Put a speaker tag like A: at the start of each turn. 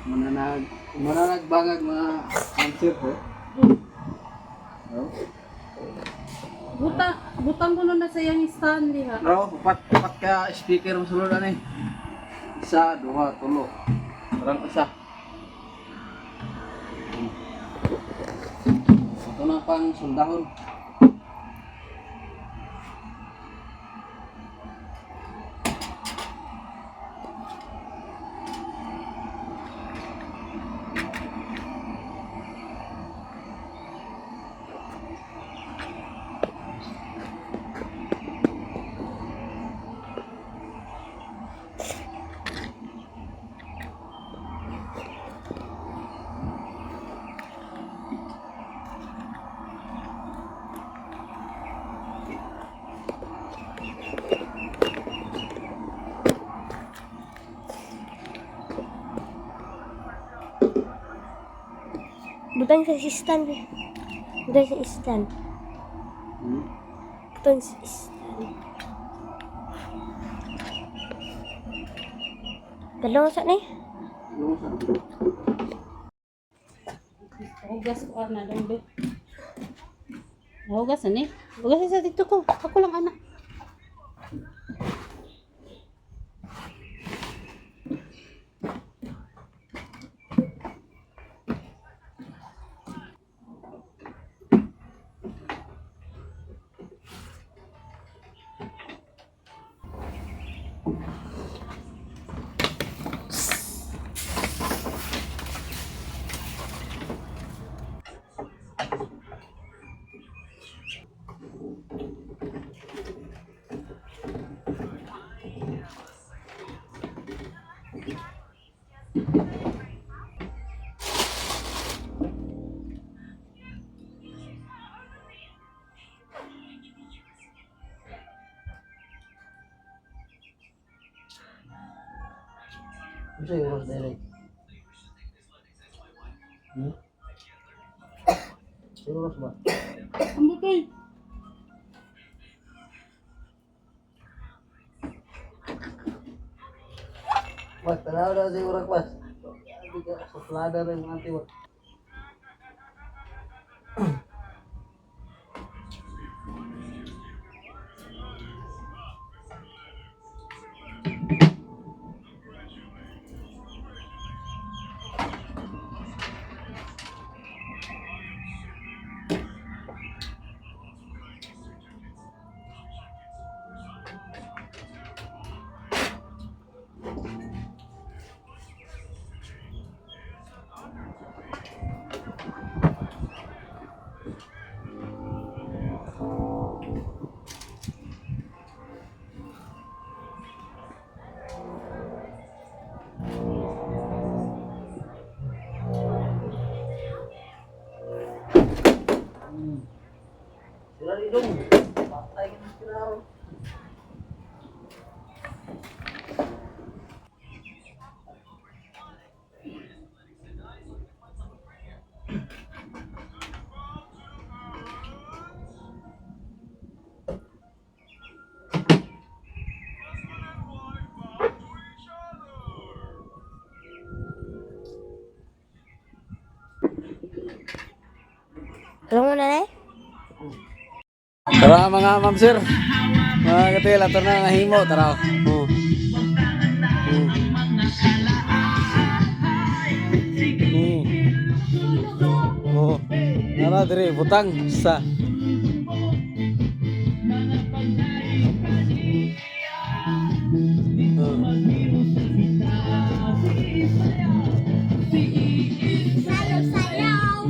A: Mananagbangag mga answer po. Oh.
B: Butang ko na sa iyang stand diha.
A: Upat ka speaker mo sulod ani. Isa, duha, tulo. Parang isa. Ito na pang sundahon.
C: Butang sa stand. Butang sa stand. Butang sa stand. Dalawang sa ni?
B: Hugas ko ana lang be. Hugas ani. Hugas sa dito ko. Ako lang anak.
A: Bisa yung oras direct. Yung oras ba?
B: Ang butoy.
A: Mas, tanaw na sa oras mas. Hindi ka sa plada rin mga tiwat. Sila rin dong. Patay ka ng sila.
C: Alam mo na na eh?
A: Tara mga ma'am sir. Mga katil, ato na nahimo. Tara. Tara diri, butang sa.
C: Sayaw-sayaw.